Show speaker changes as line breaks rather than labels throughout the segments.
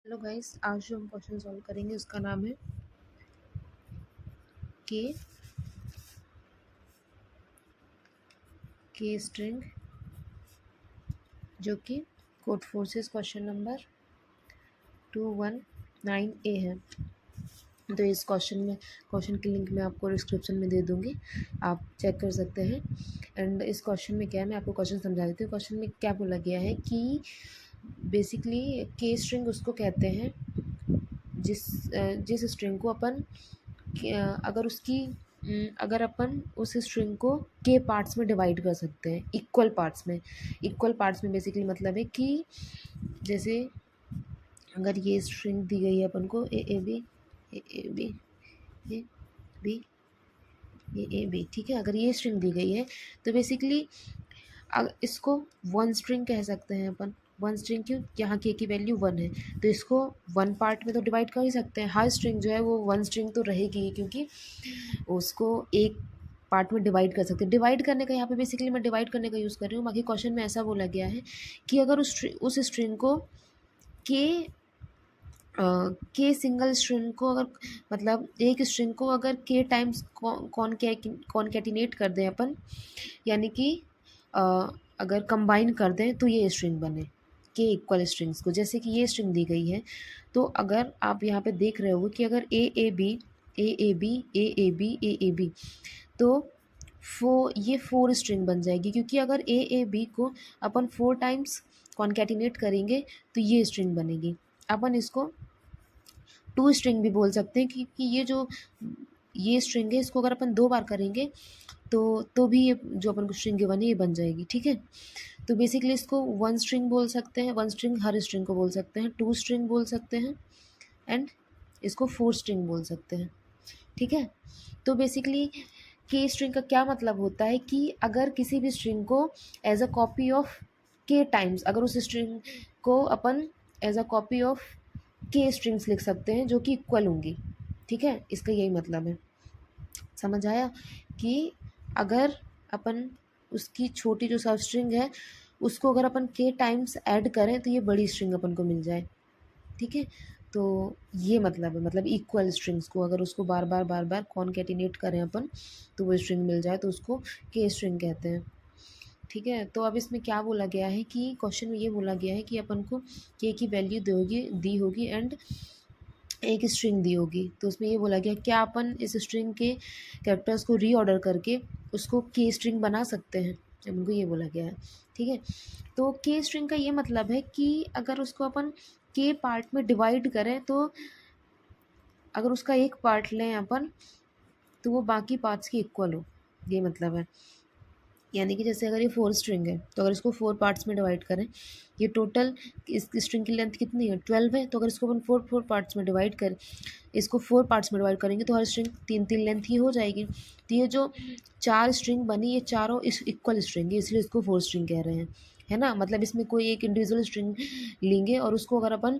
Hello guys, आज जो हम क्वेश्चन सॉल्व करेंगे उसका नाम है के के स्ट्रिंग, जो कि code forces question number 219A है। तो इस क्वेश्चन की लिंक मैं आपको डिस्क्रिप्शन में दे दूँगी, आप चेक कर सकते हैं। एंड इस क्वेश्चन में क्या है, मैं आपको क्वेश्चन समझा देती हूँ। क्वेश्चन में क्या बोला गया है कि बेसिकली के स्ट्रिंग उसको कहते हैं जिस स्ट्रिंग को अपन अगर अपन उस स्ट्रिंग को के पार्ट्स में डिवाइड कर सकते हैं, इक्वल पार्ट्स में बेसिकली मतलब है कि जैसे अगर ये स्ट्रिंग दी गई है अपन को A B A B A B, ठीक है। अगर ये स्ट्रिंग दी गई है तो बेसिकली इसको वन स्ट्रिंग कह सकते हैं अपन। वन स्ट्रिंग क्यों? यहाँ के की वैल्यू वन है तो इसको वन पार्ट में तो डिवाइड कर ही सकते हैं। हर स्ट्रिंग जो है वो वन स्ट्रिंग तो रहेगी, क्योंकि उसको एक पार्ट में डिवाइड कर सकते हैं। डिवाइड करने का यहाँ पे बेसिकली मैं डिवाइड करने का यूज़ कर रही हूँ। बाकी क्वेश्चन में ऐसा बोला गया है कि अगर उस स्ट्रिंग को के के सिंगल स्ट्रिंग को अगर मतलब एक स्ट्रिंग को अगर के टाइम्स कॉनकैटिनेट कर दें अपन, यानी कि अगर कंबाइन कर दें तो ये स्ट्रिंग बने के इक्वल स्ट्रिंग्स को। जैसे कि ये स्ट्रिंग दी गई है तो अगर आप यहाँ पे देख रहे हो कि अगर ए बी तो ये फोर स्ट्रिंग बन जाएगी, क्योंकि अगर ए बी को अपन फोर टाइम्स कॉन्कैटिनेट करेंगे तो ये स्ट्रिंग बनेगी। अपन इसको टू स्ट्रिंग भी बोल सकते हैं, क्योंकि ये स्ट्रिंग है, इसको अगर अपन दो बार करेंगे तो भी ये जो अपन को स्ट्रिंग बनी ये बन जाएगी, ठीक है। तो बेसिकली इसको वन स्ट्रिंग बोल सकते हैं, वन स्ट्रिंग हर स्ट्रिंग को बोल सकते हैं, टू स्ट्रिंग बोल सकते हैं एंड इसको फोर स्ट्रिंग बोल सकते हैं, ठीक है। तो बेसिकली के स्ट्रिंग का क्या मतलब होता है कि अगर किसी भी स्ट्रिंग को एज अ कॉपी ऑफ के टाइम्स, अगर उस स्ट्रिंग को अपन एज अ कॉपी ऑफ के स्ट्रिंग्स लिख सकते हैं जो कि इक्वल होंगी, ठीक है। इसका यही मतलब है, समझ आया? कि अगर अपन उसकी छोटी जो सब स्ट्रिंग है उसको अगर अपन के टाइम्स ऐड करें तो ये बड़ी स्ट्रिंग अपन को मिल जाए, ठीक है। तो ये मतलब है, मतलब इक्वल स्ट्रिंग्स को अगर उसको बार बार कॉनकैटिनेट करें अपन तो वो स्ट्रिंग मिल जाए तो उसको के स्ट्रिंग कहते हैं, ठीक है। तो अब इसमें क्या बोला गया है कि क्वेश्चन में ये बोला गया है कि अपन को के की वैल्यू दी होगी एंड एक स्ट्रिंग दी होगी। तो उसमें ये बोला गया क्या अपन इस स्ट्रिंग के कैरेक्टर्स को रीऑर्डर करके उसको के स्ट्रिंग बना सकते हैं, उनको ये बोला गया है, ठीक है। तो के स्ट्रिंग का ये मतलब है कि अगर उसको अपन के पार्ट में डिवाइड करें तो अगर उसका एक पार्ट लें अपन तो वो बाकी पार्ट्स के इक्वल हो, ये मतलब है। यानी कि जैसे अगर ये फोर स्ट्रिंग है तो अगर इसको फोर पार्ट्स में डिवाइड करें, ये टोटल इस स्ट्रिंग की लेंथ कितनी है 12 है, तो अगर इसको अपन फोर पार्ट्स में डिवाइड करें, इसको फोर पार्ट्स में डिवाइड करेंगे तो हर स्ट्रिंग तीन लेंथ ही हो जाएगी। तो ये जो चार स्ट्रिंग बनी ये चारों इस इक्वल स्ट्रिंग है, इसलिए इसको फोर स्ट्रिंग कह रहे हैं, है ना। मतलब इसमें कोई एक इंडिविजुअल स्ट्रिंग लेंगे और उसको अगर अपन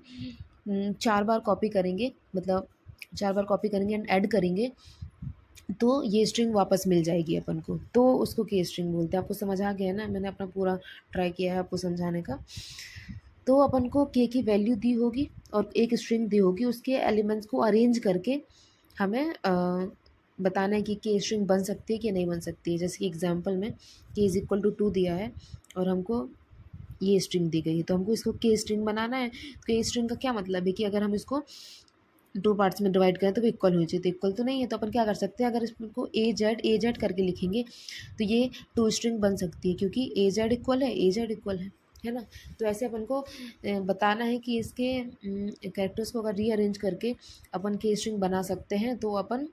चार बार कॉपी करेंगे, मतलब चार बार कॉपी करेंगे एंड ऐड करेंगे तो ये स्ट्रिंग वापस मिल जाएगी अपन को, तो उसको के स्ट्रिंग बोलते हैं। आपको समझ आ गया ना? मैंने अपना पूरा ट्राई किया है आपको समझाने का। तो अपन को के की वैल्यू दी होगी और एक स्ट्रिंग दी होगी, उसके एलिमेंट्स को अरेंज करके हमें बताना है कि के स्ट्रिंग बन सकती है कि नहीं बन सकती है। जैसे कि एग्जांपल में के इज़ इक्वल टू 2 दिया है और हमको ये स्ट्रिंग दी गई है तो हमको इसको के स्ट्रिंग बनाना है। तो के स्ट्रिंग का क्या मतलब है कि अगर हम इसको दो पार्ट्स में डिवाइड करें तो वो इक्वल होनी चाहिए, तो इक्वल तो नहीं है। तो अपन क्या कर सकते हैं, अगर इसको ए जेड करके लिखेंगे तो ये टू स्ट्रिंग बन सकती है, क्योंकि ए जेड इक्वल है ना। तो ऐसे अपन को बताना है कि इसके कैरेक्टर्स को अगर रीअरेंज करके अपन के स्ट्रिंग बना सकते हैं तो अपन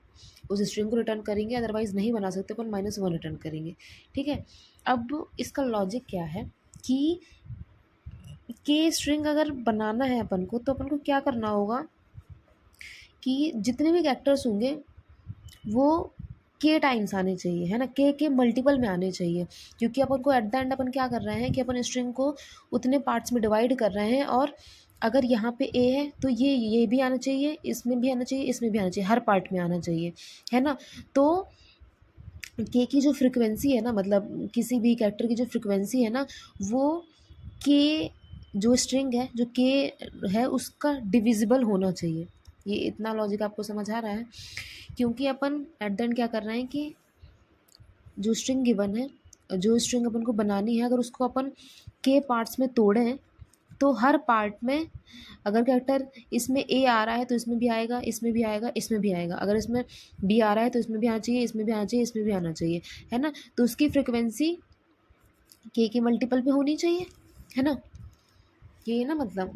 उस स्ट्रिंग को रिटर्न करेंगे, अदरवाइज़ नहीं बना सकते अपन -1 रिटर्न करेंगे, ठीक है। अब इसका लॉजिक क्या है कि के स्ट्रिंग अगर बनाना है अपन को तो अपन को क्या करना होगा कि जितने भी कैरेक्टर्स होंगे वो के टाइम्स आने चाहिए, है ना। के मल्टीपल में आने चाहिए, क्योंकि अपन को एट द एंड अपन क्या कर रहे हैं कि अपन स्ट्रिंग को उतने पार्ट्स में डिवाइड कर रहे हैं और अगर यहाँ पे ए है तो ये भी आना चाहिए, इसमें भी आना चाहिए, इसमें भी आना चाहिए, हर पार्ट में आना चाहिए, है ना। तो के की जो फ्रिक्वेंसी है ना, मतलब किसी भी कैरेक्टर की जो फ्रिक्वेंसी है ना, वो के जो स्ट्रिंग है, जो के है, उसका डिविजिबल होना चाहिए। ये इतना लॉजिक आपको समझ आ रहा है? क्योंकि अपन एट द एंड क्या कर रहे हैं कि जो स्ट्रिंग गिवन है, जो स्ट्रिंग अपन को बनानी है, अगर उसको अपन के पार्ट्स में तोड़ें तो हर पार्ट में अगर कैरेक्टर इसमें ए आ रहा है तो इसमें भी आएगा, इसमें भी आएगा, इसमें भी आएगा। अगर इसमें बी आ रहा है तो इसमें भी आना चाहिए, इसमें भी आना चाहिए, इसमें भी आना चाहिए, है ना। तो उसकी फ्रिक्वेंसी के की मल्टीपल पे होनी चाहिए, है ना। ये ना मतलब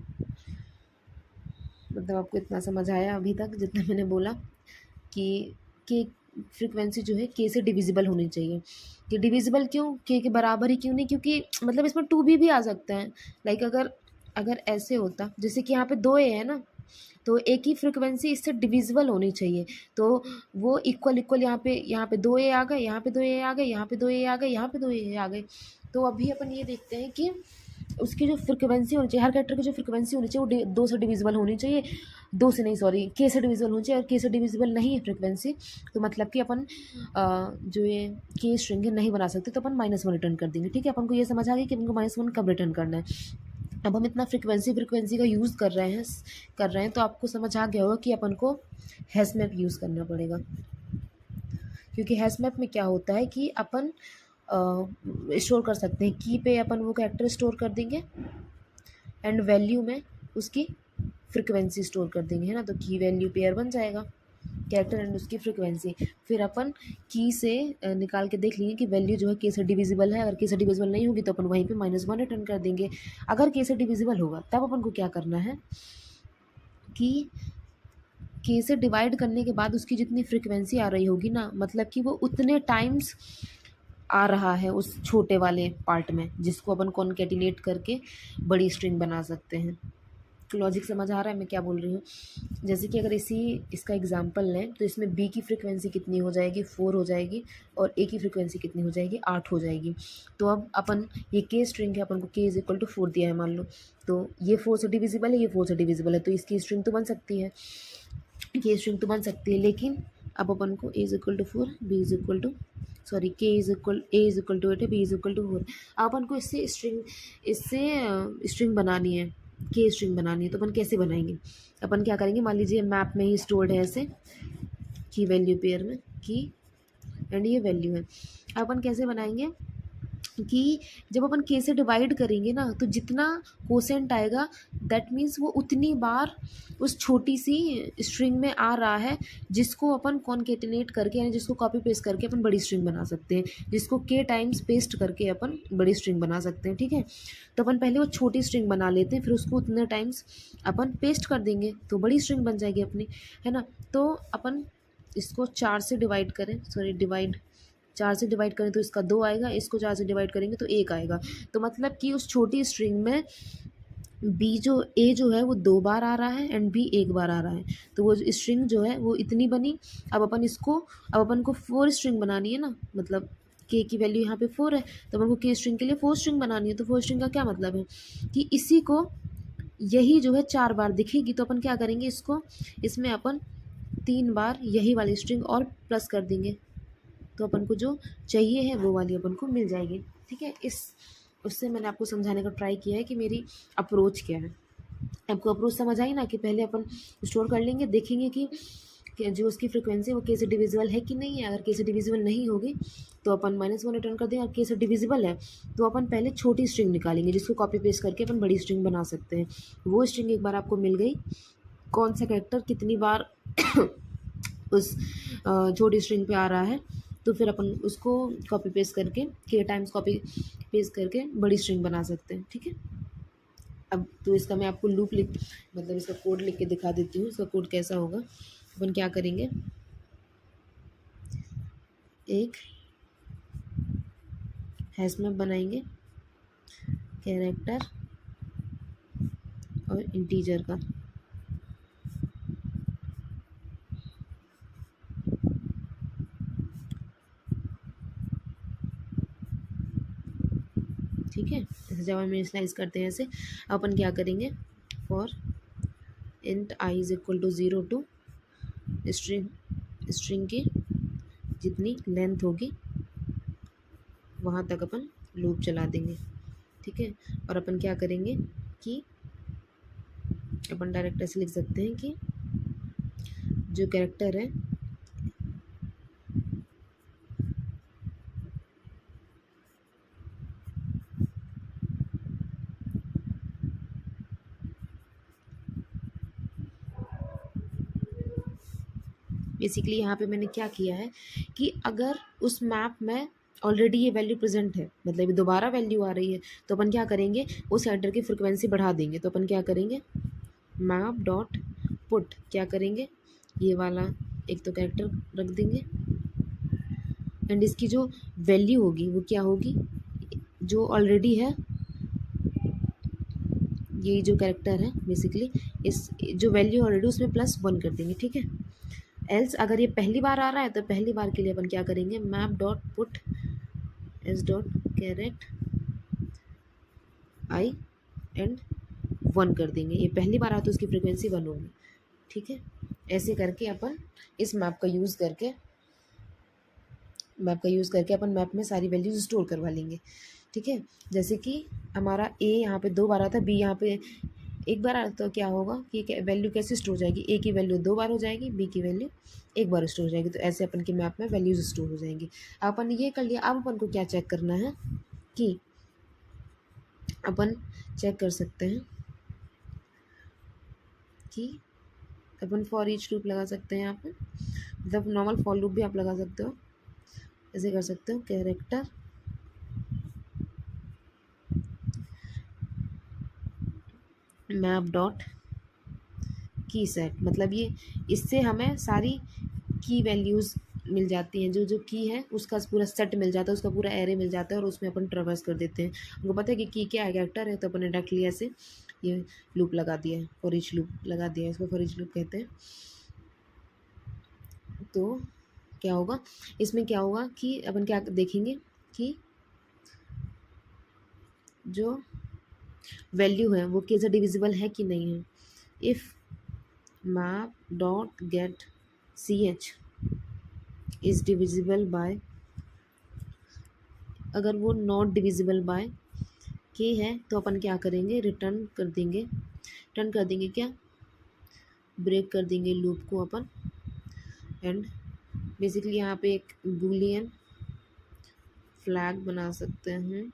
आपको इतना समझ आया अभी तक जितना मैंने बोला कि के फ्रिक्वेंसी जो है के से डिविजिबल होनी चाहिए। कि डिविजिबल क्यों, के बराबर ही क्यों नहीं, क्योंकि मतलब इसमें टू बी भी आ सकता है। लाइक अगर अगर ऐसे होता, जैसे कि यहाँ पे दो ए है ना, तो ए की फ्रिक्वेंसी इससे डिविजिबल होनी चाहिए। तो वो इक्वल इक्वल यहाँ पे दो ए आ गए, यहाँ पे दो ए आ गए, यहाँ पे दो ए आ गए, यहाँ पे दो ए आ गए। तो अभी अपन ये देखते हैं कि उसकी जो फ्रिक्वेंसी होनी चाहिए, हर कैरेक्टर की जो फ्रिक्वेंसी होनी चाहिए वो दो से डिविजिबल होनी चाहिए। दो से नहीं, सॉरी, के से डिविजिबल होनी चाहिए। और के से डिविजिबल नहीं है फ्रिक्वेंसी, तो मतलब कि अपन जो ये के स्ट्रिंग है नहीं बना सकते, तो अपन -1 रिटर्न कर देंगे। ठीक है, अपन को ये समझ आ गया कि अपन को -1 कब रिटर्न करना है। अब हम इतना फ्रिक्वेंसी का यूज़ कर रहे हैं तो आपको समझ आ गया होगा कि अपन को हैश मैप यूज़ करना पड़ेगा। क्योंकि हैश मैप में क्या होता है कि अपन स्टोर कर सकते हैं, की पे अपन वो कैरेक्टर स्टोर कर देंगे एंड वैल्यू में उसकी फ्रिक्वेंसी स्टोर कर देंगे, है ना। तो की वैल्यू पेयर बन जाएगा, कैरेक्टर एंड उसकी फ्रिक्वेंसी। फिर अपन की से निकाल के देख लेंगे कि वैल्यू जो है के से डिविजिबल है। अगर के से डिविजिबल नहीं होगी तो अपन वहीं पे -1 रिटर्न कर देंगे। अगर के से डिविजिबल होगा तब अपन को क्या करना है कि के से डिवाइड करने के बाद उसकी जितनी फ्रिक्वेंसी आ रही होगी ना, मतलब कि वो उतने टाइम्स आ रहा है उस छोटे वाले पार्ट में, जिसको अपन कॉन्केटिनेट करके बड़ी स्ट्रिंग बना सकते हैं। लॉजिक समझ आ रहा है मैं क्या बोल रही हूँ? जैसे कि अगर इसका एग्जांपल लें तो इसमें बी की फ्रिक्वेंसी कितनी हो जाएगी, 4 हो जाएगी, और ए की फ्रिक्वेंसी कितनी हो जाएगी, 8 हो जाएगी। तो अब अपन ये के स्ट्रिंग है, अपन को के = 4 दिया है मान लो, तो ये 4 से डिविजिबल है, ये 4 से डिविजिबल है, तो इसकी स्ट्रिंग तो बन सकती है, के स्ट्रिंग तो बन सकती है। लेकिन अब अपन को ए = 4, बी = सॉरी के ए = 8 है, बी = 4। अब अपन को इससे स्ट्रिंग बनानी है, के स्ट्रिंग बनानी है। तो अपन कैसे बनाएंगे? अपन क्या करेंगे, मान लीजिए मैप में ही स्टोर्ड है ऐसे, की वैल्यू पेयर में की एंड ये वैल्यू है। अपन कैसे बनाएंगे कि जब अपन के से डिवाइड करेंगे ना, तो जितना कोसेंट आएगा दैट मीन्स वो उतनी बार उस छोटी सी स्ट्रिंग में आ रहा है, जिसको अपन कॉन्केटिनेट करके, यानी जिसको कॉपी पेस्ट करके अपन बड़ी स्ट्रिंग बना सकते हैं, जिसको के टाइम्स पेस्ट करके अपन बड़ी स्ट्रिंग बना सकते हैं। ठीक है, तो अपन पहले वो छोटी स्ट्रिंग बना लेते हैं, फिर उसको उतने टाइम्स अपन पेस्ट कर देंगे तो बड़ी स्ट्रिंग बन जाएगी अपनी, है ना। तो अपन इसको 4 से डिवाइड करें, सॉरी डिवाइड 4 से डिवाइड करें तो इसका 2 आएगा, इसको 4 से डिवाइड करेंगे तो 1 आएगा। तो मतलब कि उस छोटी स्ट्रिंग में ए जो है वो 2 बार आ रहा है एंड बी 1 बार आ रहा है। तो वो स्ट्रिंग जो है वो इतनी बनी। अब अपन को 4 स्ट्रिंग बनानी है ना, मतलब के की वैल्यू यहाँ पे 4 है, तो अपन को के स्ट्रिंग के लिए 4 स्ट्रिंग बनानी है। तो 4 स्ट्रिंग का क्या मतलब है कि इसी को यही जो है 4 बार दिखेगी, तो अपन क्या करेंगे, इसमें अपन 3 बार यही वाली स्ट्रिंग और प्लस कर देंगे, तो अपन को जो चाहिए है वो वाली अपन को मिल जाएगी। ठीक है, उससे मैंने आपको समझाने का ट्राई किया है कि मेरी अप्रोच क्या है। आपको अप्रोच समझ आई ना, कि पहले अपन स्टोर कर लेंगे, देखेंगे कि जो उसकी फ्रिक्वेंसी वो के से डिविजिबल है कि नहीं है। अगर के से डिविजिबल नहीं होगी तो अपन -1 रिटर्न कर देंगे, और के से डिविजिबल है तो अपन पहले छोटी स्ट्रिंग निकालेंगे, जिसको कॉपी पेस्ट करके अपन बड़ी स्ट्रिंग बना सकते हैं। वो स्ट्रिंग एक बार आपको मिल गई, कौन सा कैरेक्टर कितनी बार उस छोटी स्ट्रिंग पे आ रहा है, तो फिर अपन उसको कॉपी पेस्ट करके के टाइम्स कॉपी पेस्ट करके बड़ी स्ट्रिंग बना सकते हैं। ठीक है, अब तो इसका मैं आपको मतलब इसका कोड लिख के दिखा देती हूँ। इसका कोड कैसा होगा, अपन क्या करेंगे, एक हैश मैप बनाएंगे कैरेक्टर और इंटीजर का। ठीक है, जैसे जब हम इनिशियलाइज करते हैं ऐसे। अपन क्या करेंगे, for int i = 0 to string की जितनी लेंथ होगी वहाँ तक अपन लूप चला देंगे। ठीक है, और अपन क्या करेंगे कि अपन डायरेक्ट ऐसे लिख सकते हैं कि जो कैरेक्टर है बेसिकली यहाँ पे मैंने क्या किया है कि अगर उस मैप में ऑलरेडी ये वैल्यू प्रेजेंट है, मतलब ये दोबारा वैल्यू आ रही है, तो अपन क्या करेंगे, उस एडर की फ्रिक्वेंसी बढ़ा देंगे। तो अपन क्या करेंगे, मैप डॉट पुट क्या करेंगे, ये वाला एक तो कैरेक्टर रख देंगे एंड इसकी जो वैल्यू होगी वो क्या होगी, जो ऑलरेडी है, यही जो कैरेक्टर है बेसिकली, इस जो वैल्यू ऑलरेडी उसमें +1 कर देंगे, ठीक है। एल्स अगर ये पहली बार आ रहा है तो पहली बार के लिए अपन क्या करेंगे, map dot put S dot caret I and 1 कर देंगे। ये पहली बार आया तो उसकी फ्रिक्वेंसी 1 होगी, ठीक है। ऐसे करके अपन इस मैप का यूज़ करके अपन मैप में सारी वैल्यूज स्टोर करवा लेंगे, ठीक है। जैसे कि हमारा ए यहाँ पे 2 बार आता है, बी यहाँ पे 1 बार आता, तो क्या होगा कि वैल्यू कैसे स्टोर हो जाएगी, ए की वैल्यू 2 बार हो जाएगी, बी की वैल्यू 1 बार स्टोर हो जाएगी। तो ऐसे अपन के मैप में वैल्यूज स्टोर हो जाएंगी। अपन ये कर लिया। अब अपन को क्या चेक करना है कि अपन चेक कर सकते हैं कि अपन फॉर ईच लूप लगा सकते हैं यहाँ पे, मतलब नॉर्मल फॉर लूप भी आप लगा सकते हो। ऐसे कर सकते हो, कैरेक्टर मैप डॉट की सेट, मतलब ये इससे हमें सारी की वैल्यूज़ मिल जाती हैं, जो जो की है उसका पूरा सेट मिल जाता है, उसका पूरा एरे मिल जाता है और उसमें अपन ट्रेवर्स कर देते हैं। हमको पता है कि की क्या है, कैरेक्टर है, तो अपन ने डायरेक्टली ऐसे ये लूप लगा दिया है, फॉर ईच लूप लगा दिया है, इसको फॉर ईच लूप कहते हैं। तो क्या होगा इसमें, क्या होगा कि अपन क्या देखेंगे कि जो वैल्यू है वो कैसे डिविजिबल है कि नहीं है। If map dot get C H is divisible by, अगर वो नॉट डिविजिबल बाय के है तो अपन क्या करेंगे, रिटर्न कर देंगे क्या, ब्रेक कर देंगे लूप को अपन। एंड बेसिकली यहाँ पे एक बूलियन फ्लैग बना सकते हैं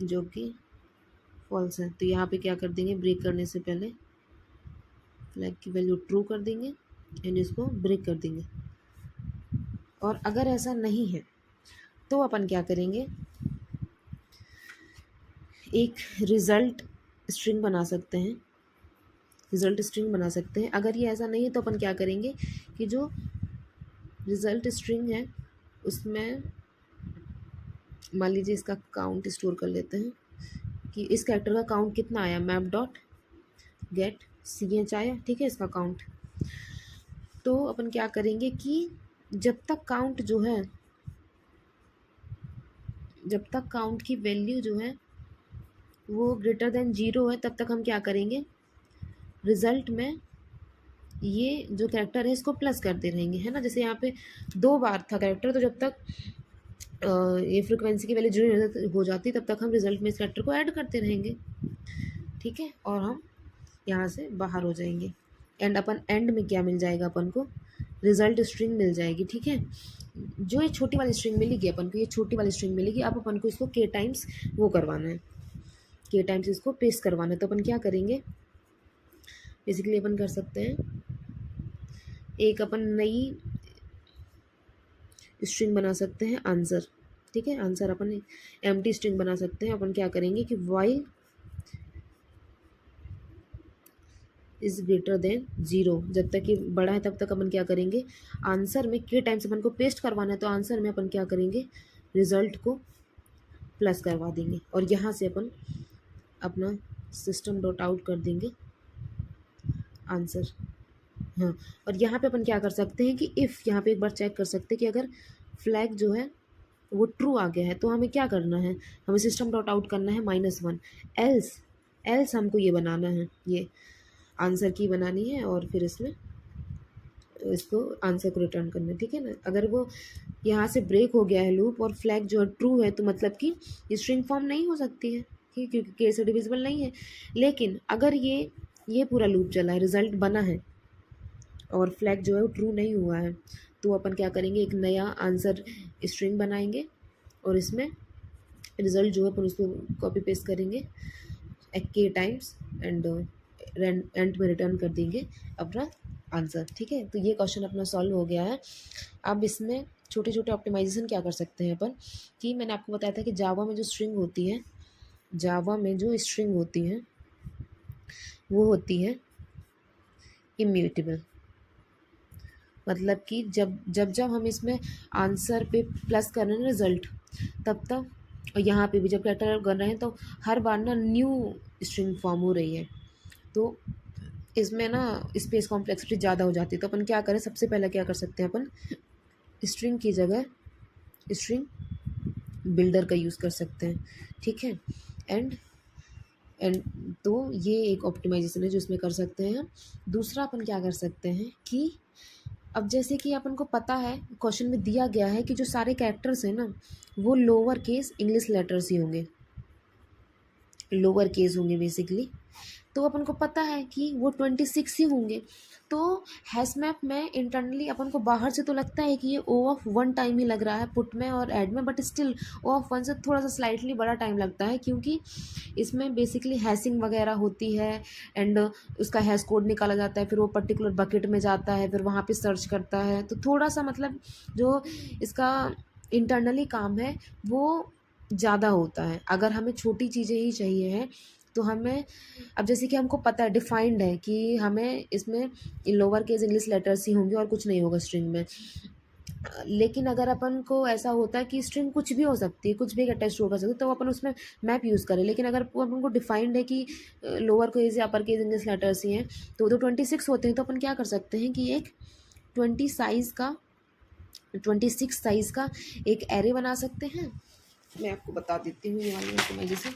जो कि फॉल्स है। तो यहाँ पे क्या कर देंगे, ब्रेक करने से पहले फ्लैग की वैल्यू ट्रू कर देंगे एंड इसको ब्रेक कर देंगे। और अगर ऐसा नहीं है तो अपन क्या करेंगे, एक रिज़ल्ट स्ट्रिंग बना सकते हैं, अगर ये ऐसा नहीं है तो अपन क्या करेंगे कि जो रिज़ल्ट स्ट्रिंग है उसमें मान लीजिए इसका काउंट स्टोर कर लेते हैं कि इस कैरेक्टर का काउंट कितना आया, map dot get C H आया, ठीक है, इसका काउंट। तो अपन क्या करेंगे कि जब तक काउंट की वैल्यू जो है वो ग्रेटर देन 0 है, तब तक हम क्या करेंगे, रिज़ल्ट में ये जो कैरेक्टर है इसको प्लस करते रहेंगे, है ना। जैसे यहाँ पे 2 बार था कैरेक्टर, तो जब तक ये फ्रिक्वेंसी की वैल्यू 0 हो जाती तब तक हम रिज़ल्ट में इस कैरेक्टर को ऐड करते रहेंगे, ठीक है। और हम यहाँ से बाहर हो जाएंगे एंड अपन एंड में क्या मिल जाएगा, अपन को रिज़ल्ट स्ट्रिंग मिल जाएगी, ठीक है। जो ये छोटी वाली स्ट्रिंग मिलेगी अपन को, ये छोटी वाली स्ट्रिंग मिलेगी। अब अपन को इसको के टाइम्स वो करवाना है, के टाइम्स इसको पेस्ट करवाना है। तो अपन क्या करेंगे, बेसिकली अपन कर सकते हैं एक अपन नई स्ट्रिंग बना सकते हैं आंसर, ठीक है। आंसर अपन एम्प्टी स्ट्रिंग बना सकते हैं। अपन क्या करेंगे कि वाइल इज़ ग्रेटर देन 0, जब तक ये बड़ा है तब तक अपन क्या करेंगे, आंसर में के टाइम्स अपन को पेस्ट करवाना है, तो आंसर में अपन क्या करेंगे, रिज़ल्ट को प्लस करवा देंगे और यहाँ से अपन अपना सिस्टम डॉट आउट कर देंगे आंसर। हाँ, और यहाँ पे अपन क्या कर सकते हैं कि इफ़ यहाँ पे एक बार चेक कर सकते हैं कि अगर फ्लैग जो है वो ट्रू आ गया है तो हमें क्या करना है, हमें सिस्टम डॉट आउट करना है -1। एल्स हमको ये बनाना है, ये आंसर की बनानी है और फिर इसमें इसको आंसर को रिटर्न करना है, ठीक है ना। अगर वो यहाँ से ब्रेक हो गया है लूप और फ्लैग जो है ट्रू है तो मतलब कि स्ट्रिंग फॉर्म नहीं हो सकती है, ठीक है, क्योंकि k से डिविजिबल नहीं है। लेकिन अगर ये पूरा लूप चला है, रिजल्ट बना है और फ्लैग जो है वो ट्रू नहीं हुआ है, तो अपन क्या करेंगे, एक नया आंसर स्ट्रिंग बनाएंगे और इसमें रिजल्ट जो है अपन उसको कॉपी पेस्ट करेंगे k टाइम्स एंड एंड में रिटर्न कर देंगे अपना आंसर। ठीक है, तो ये क्वेश्चन अपना सॉल्व हो गया है। अब इसमें छोटे छोटे ऑप्टिमाइजेशन क्या कर सकते हैं अपन, कि मैंने आपको बताया था कि जावा में जो स्ट्रिंग होती है, जावा में जो स्ट्रिंग होती है वो होती है इम्यूटेबल। मतलब कि जब जब जब हम इसमें आंसर पे प्लस कर रहे हैं रिजल्ट, तब और यहाँ पे भी जब कैरेक्टर कर रहे हैं तो हर बार ना न्यू स्ट्रिंग फॉर्म हो रही है, तो इसमें ना स्पेस कॉम्प्लेक्सिटी ज़्यादा हो जाती है। तो अपन क्या करें, सबसे पहले क्या कर सकते हैं, अपन स्ट्रिंग की जगह स्ट्रिंग बिल्डर का यूज़ कर सकते हैं। ठीक है, एंड तो ये एक ऑप्टिमाइजेशन है जो इसमें कर सकते हैं। दूसरा अपन क्या कर सकते हैं कि अब जैसे कि अपन को पता है क्वेश्चन में दिया गया है कि जो सारे कैरेक्टर्स हैं ना वो लोअर केस इंग्लिश लेटर्स ही होंगे, लोअर केस होंगे बेसिकली। तो अपन को पता है कि वो 26 ही होंगे। तो हैश मैप में इंटरनली अपन को बाहर से तो लगता है कि ये O(1) टाइम ही लग रहा है पुट में और ऐड में, बट स्टिल O(1) से थोड़ा सा स्लाइटली बड़ा टाइम लगता है, क्योंकि इसमें बेसिकली हैशिंग वगैरह होती है एंड उसका हैश कोड निकाला जाता है, फिर वो पर्टिकुलर बकेट में जाता है, फिर वहाँ पे सर्च करता है। तो थोड़ा सा मतलब जो इसका इंटरनली काम है वो ज़्यादा होता है। अगर हमें छोटी चीज़ें ही चाहिए हैं तो हमें, अब जैसे कि हमको पता है डिफाइंड है कि हमें इसमें लोअर केस इंग्लिश लेटर्स ही होंगे और कुछ नहीं होगा स्ट्रिंग में। लेकिन अगर अपन को ऐसा होता है कि स्ट्रिंग कुछ भी हो सकती है, कुछ भी अटैच हो सकती है, तो अपन उसमें मैप यूज़ करें। लेकिन अगर अपन को डिफाइंड है कि लोअर केस या अपर केस इंग्लिश लेटर्स ही हैं, तो 26 होते हैं, तो अपन क्या कर सकते हैं कि एक 26 साइज़ का एक एरे बना सकते हैं। मैं आपको बता देती हूँ ये वाली ऑप्टिमाइजेशन।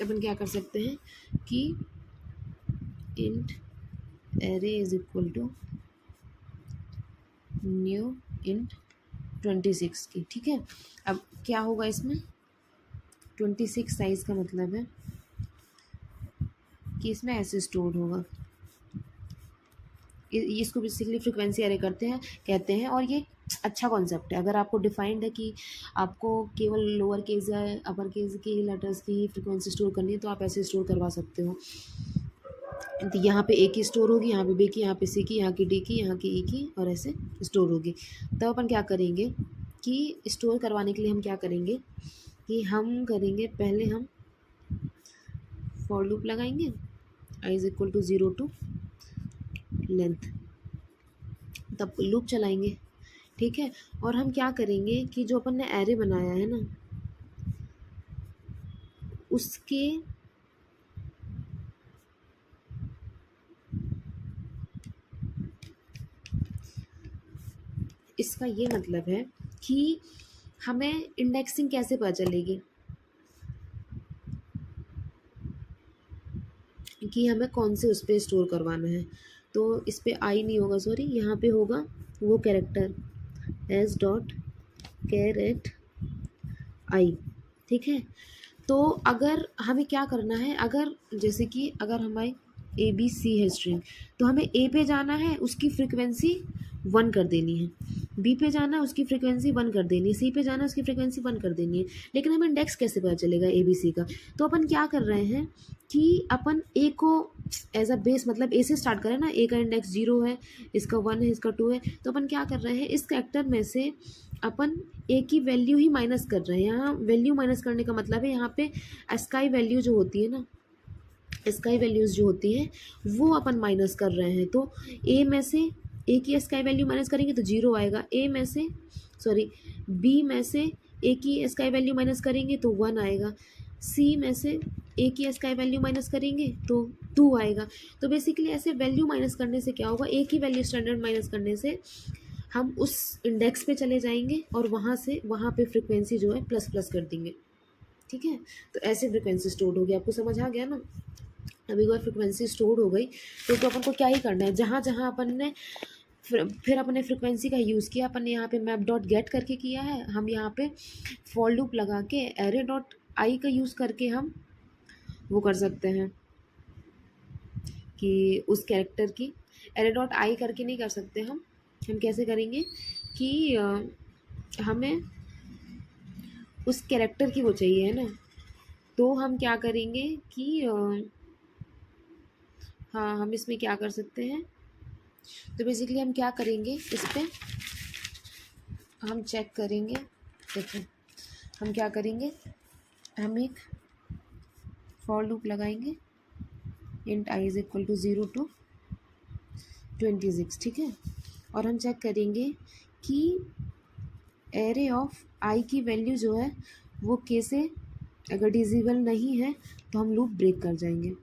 अपन क्या कर सकते हैं कि int array is equal to new int 26 की। ठीक है, अब क्या होगा इसमें, 26 साइज़ का मतलब है कि इसमें ऐसे स्टोर होगा। इसको बेसिकली फ्रिक्वेंसी एरे कहते हैं और ये अच्छा कॉन्सेप्ट है। अगर आपको डिफाइंड है कि आपको केवल लोअर केस या अपर केस की लेटर्स की फ्रिक्वेंसी स्टोर करनी है, तो आप ऐसे स्टोर करवा सकते हो। तो यहाँ पे ए की स्टोर होगी, यहाँ पे बी की, यहाँ पे सी की, यहाँ की डी की, यहाँ की ई की, और ऐसे स्टोर होगी। तब अपन क्या करेंगे कि स्टोर करवाने के लिए हम क्या करेंगे कि हम करेंगे, पहले हम फॉर लूप लगाएंगे i is equal to 0 to length, तब लूप चलाएंगे। ठीक है, और हम क्या करेंगे कि जो अपन ने एरे बनाया है ना उसके इसका ये मतलब है कि हमें इंडेक्सिंग कैसे पता चलेगी कि हमें कौन से उस पर स्टोर करवाना है। तो इस पर आई नहीं होगा, सॉरी, यहाँ पे होगा वो कैरेक्टर एस डॉट कैरेट आई। ठीक है, तो अगर हमें क्या करना है, अगर जैसे कि अगर हमारी ABC है स्ट्रिंग, तो हमें A पे जाना है, उसकी फ्रिक्वेंसी 1 कर देनी है, B पे जाना है, उसकी फ्रिक्वेंसी 1 कर देनी है, C पे जाना है, उसकी फ्रिक्वेंसी 1 कर देनी है। लेकिन हमें इंडेक्स कैसे पता चलेगा ABC का, तो अपन क्या कर रहे हैं कि अपन A को एज अ बेस, मतलब A से स्टार्ट करें ना, A का इंडेक्स 0 है, इसका 1 है, इसका 2 है, तो अपन क्या कर रहे हैं, इस कैरेक्टर में से अपन A की वैल्यू ही माइनस कर रहे हैं। यहाँ वैल्यू माइनस करने का मतलब है यहाँ पे स्काई वैल्यू जो होती है ना, स्काई वैल्यूज़ जो होती हैं वो अपन माइनस कर रहे हैं। तो ए में से ए की स्काई वैल्यू माइनस करेंगे तो 0 आएगा, ए में से सॉरी बी में से ए की स्काई वैल्यू माइनस करेंगे तो 1 आएगा, सी में से ए की स्काई वैल्यू माइनस करेंगे तो 2 आएगा। तो बेसिकली ऐसे वैल्यू माइनस करने से क्या होगा, ए की वैल्यू स्टैंडर्ड माइनस करने से हम उस इंडेक्स पे चले जाएंगे और वहाँ पे फ्रिक्वेंसी जो है प्लस प्लस कर देंगे। ठीक है, तो ऐसे फ्रिक्वेंसी स्टोर होगी। आपको समझ आ गया ना। अभी एक बार फ्रिक्वेंसी स्टोर हो गई तो अपन को क्या ही करना है, जहाँ जहाँ अपन ने फिर अपने फ्रिक्वेंसी का यूज़ किया, अपन ने यहाँ पे मैप डॉट गेट करके किया है। हम यहाँ पे फॉर लूप लगा के एरे डॉट आई का यूज़ करके हम वो कर सकते हैं कि उस कैरेक्टर की एरे डॉट आई करके नहीं कर सकते हम कैसे करेंगे कि हमें उस कैरेक्टर की वो चाहिए है ना, तो हम क्या करेंगे कि हाँ हम इसमें क्या कर सकते हैं, तो बेसिकली हम क्या करेंगे इस पर हम चेक करेंगे। देखिए हम क्या करेंगे, हम एक फॉर लूप लगाएंगे int I is equal to 0 to 26, ठीक है। और हम चेक करेंगे कि एरे ऑफ आई की वैल्यू जो है वो कैसे, अगर डिजिबल नहीं है तो हम लूप ब्रेक कर जाएंगे।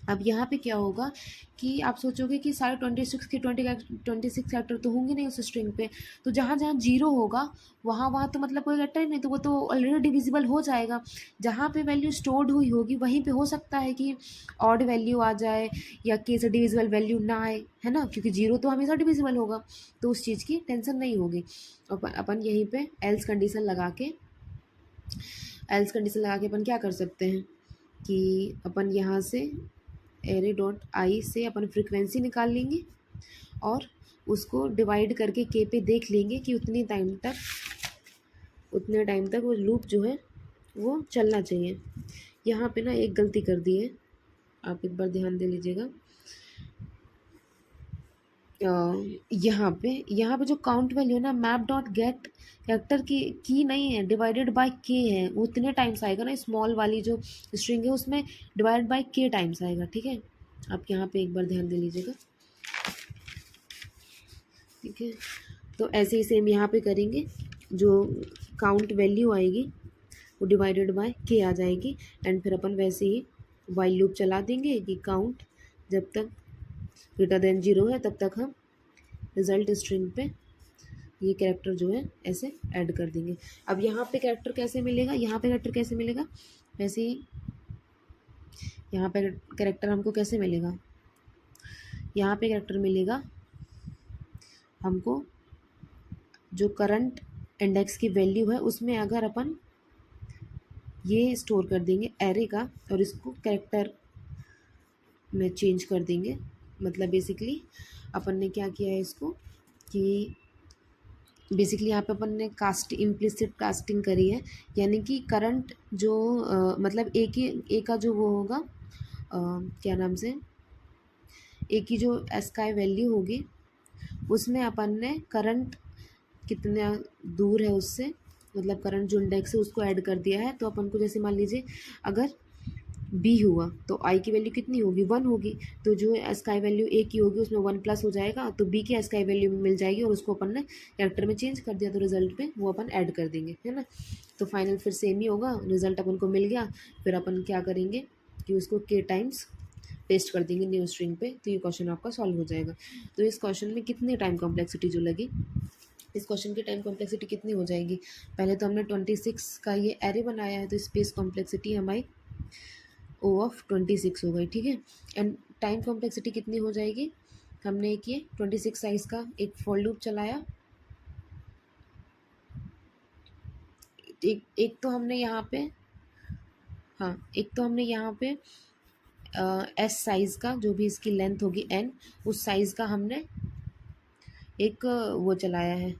अब यहाँ पे क्या होगा कि आप सोचोगे कि सारे 26 के 26 कैरेक्टर तो होंगे नहीं उस स्ट्रिंग पे, तो जहाँ जहाँ जीरो होगा वहाँ वहाँ तो मतलब कोई कैरेक्टर ही नहीं, तो वो तो ऑलरेडी डिविजिबल हो जाएगा। जहाँ पे वैल्यू स्टोर्ड हुई होगी वहीं पे हो सकता है कि ऑड वैल्यू आ जाए या कि से डिविजिबल वैल्यू ना आए, है ना, क्योंकि जीरो तो हमेशा डिविजिबल होगा, तो उस चीज़ की टेंशन नहीं होगी। अपन यहीं पर एल्स कंडीशन लगा के अपन क्या कर सकते हैं कि अपन यहाँ से एरे डॉट आई से अपन फ्रिक्वेंसी निकाल लेंगे और उसको डिवाइड करके के पे देख लेंगे कि उतने टाइम तक वो लूप जो है वो चलना चाहिए। यहाँ पे ना एक गलती कर दी है, आप एक बार ध्यान दे लीजिएगा। यहाँ पे जो काउंट वैल्यू है ना, मैप डॉट गेट कैरेक्टर की नहीं है, डिवाइडेड बाय के है, वो उतने टाइम्स आएगा ना, स्मॉल वाली जो स्ट्रिंग है उसमें डिवाइड बाय के टाइम्स आएगा, ठीक है। आप यहाँ पे एक बार ध्यान दे लीजिएगा, ठीक है। तो ऐसे ही सेम यहाँ पे करेंगे, जो काउंट वैल्यू आएगी वो डिवाइडेड बाय के आ जाएगी, एंड फिर अपन वैसे ही वाइल लूप चला देंगे कि काउंट जब तक ग्रेटर देन 0 है तब तक हम रिजल्ट स्ट्रिंग पे ये कैरेक्टर जो है ऐसे ऐड कर देंगे। अब यहाँ पे कैरेक्टर कैसे मिलेगा, वैसे ही यहाँ पे कैरेक्टर हमको कैसे मिलेगा, यहाँ पे कैरेक्टर मिलेगा हमको जो करंट इंडेक्स की वैल्यू है उसमें अगर अपन ये स्टोर कर देंगे एरे का और इसको कैरेक्टर में चेंज कर देंगे। मतलब बेसिकली अपन ने क्या किया है इसको कि बेसिकली यहाँ पे अपन ने इम्प्लिसिट कास्टिंग करी है, यानी कि करंट जो मतलब ए का जो वो होगा क्या नाम से, ए की जो एस्काई वैल्यू होगी उसमें अपन ने करंट कितना दूर है उससे, मतलब करंट जो इंडेक्स है उसको ऐड कर दिया है। तो अपन को जैसे मान लीजिए अगर बी हुआ तो आई की वैल्यू कितनी होगी, 1 होगी, तो जो एस्काई वैल्यू ए की होगी उसमें 1 प्लस हो जाएगा, तो बी की एस्काई वैल्यू मिल जाएगी और उसको अपन ने कैरेक्टर में चेंज कर दिया, तो रिजल्ट में वो अपन ऐड कर देंगे, है ना। तो फाइनल फिर सेम ही होगा, रिजल्ट अपन को मिल गया, फिर अपन क्या करेंगे कि उसको के टाइम्स पेस्ट कर देंगे न्यू स्ट्रिंग पे, तो ये क्वेश्चन आपका सॉल्व हो जाएगा। तो इस क्वेश्चन में कितनी टाइम कॉम्प्लेक्सिटी जो लगी, इस क्वेश्चन की टाइम कॉम्प्लेक्सिटी कितनी हो जाएगी, पहले तो हमने 26 का ये एरे बनाया है तो स्पेस कॉम्प्लेक्सिटी हमारी O ऑफ 26 हो गई, ठीक है। एंड टाइम कॉम्प्लेक्सिटी कितनी हो जाएगी, हमने एक ये 26 साइज का एक फॉर लूप चलाया, एक तो हमने यहाँ पे एस साइज़ का जो भी इसकी लेंथ होगी एन, उस साइज़ का हमने एक वो चलाया है,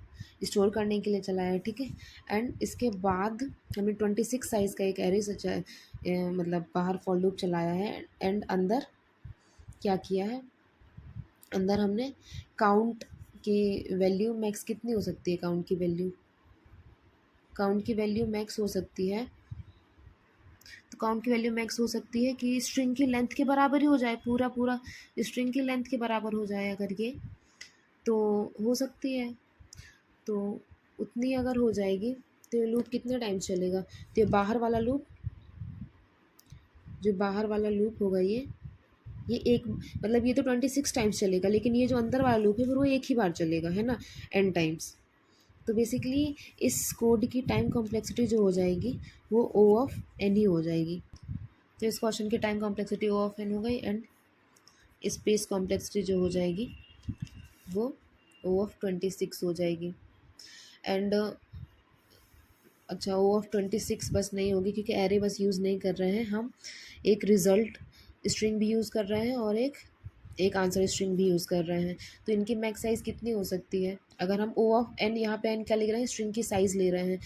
स्टोर करने के लिए चलाया है, ठीक है। एंड इसके बाद हमने 26 साइज़ का एक एरे मतलब बाहर फॉर लूप चलाया है, एंड अंदर क्या किया है, अंदर हमने काउंट की वैल्यू मैक्स कितनी हो सकती है, काउंट की वैल्यू मैक्स हो सकती है, तो काउंट की वैल्यू मैक्स हो सकती है कि स्ट्रिंग की लेंथ के बराबर ही हो जाए, पूरा स्ट्रिंग की लेंथ के बराबर हो जाए अगर ये, तो हो सकती है। तो उतनी अगर हो जाएगी तो ये लूप कितने टाइम चलेगा, तो ये बाहर वाला लूप होगा ये एक, मतलब ये तो 26 टाइम्स चलेगा, लेकिन ये जो अंदर वाला लूप है फिर वो एक ही बार चलेगा, है ना, n टाइम्स। तो बेसिकली इस कोड की टाइम कॉम्प्लेक्सिटी जो हो जाएगी वो O ऑफ n ही हो जाएगी। तो इस क्वेश्चन की time complexity O of n हो गई, एंड स्पेस कॉम्प्लेक्सिटी जो हो जाएगी वो ओ ऑफ 26 हो जाएगी। एंड अच्छा, ओ ऑफ 26 बस नहीं होगी, क्योंकि एरे बस यूज़ नहीं कर रहे हैं हम, एक रिज़ल्ट स्ट्रिंग भी यूज़ कर रहे हैं और एक एक आंसर स्ट्रिंग भी यूज़ कर रहे हैं। तो इनकी मैक्स साइज़ कितनी हो सकती है? अगर हम ओ ऑफ एन, यहाँ पे एन क्या लिख रहे हैं, स्ट्रिंग की साइज़ ले रहे हैं,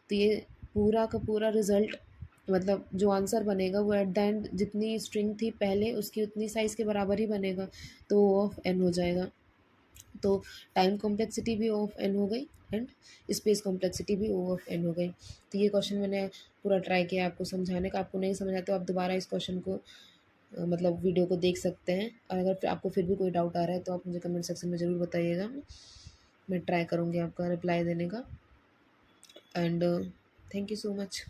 तो ये पूरा का पूरा रिज़ल्ट, मतलब जो आंसर बनेगा वो एट द एंड जितनी स्ट्रिंग थी पहले उसकी उतनी साइज़ के बराबर ही बनेगा, तो ओ ऑफ एन हो जाएगा। तो टाइम कॉम्प्लेक्सिटी भी ओ ऑफ एन हो गई एंड स्पेस कॉम्प्लेक्सिटी भी ओ ऑफ एन हो गई। तो ये क्वेश्चन मैंने पूरा ट्राई किया आपको समझाने का। आपको नहीं समझ आया तो आप दोबारा इस क्वेश्चन को मतलब वीडियो को देख सकते हैं, और अगर आपको फिर भी कोई डाउट आ रहा है तो आप मुझे कमेंट सेक्शन में ज़रूर बताइएगा, मैं ट्राई करूँगी आपका रिप्लाई देने का। And thank you so much.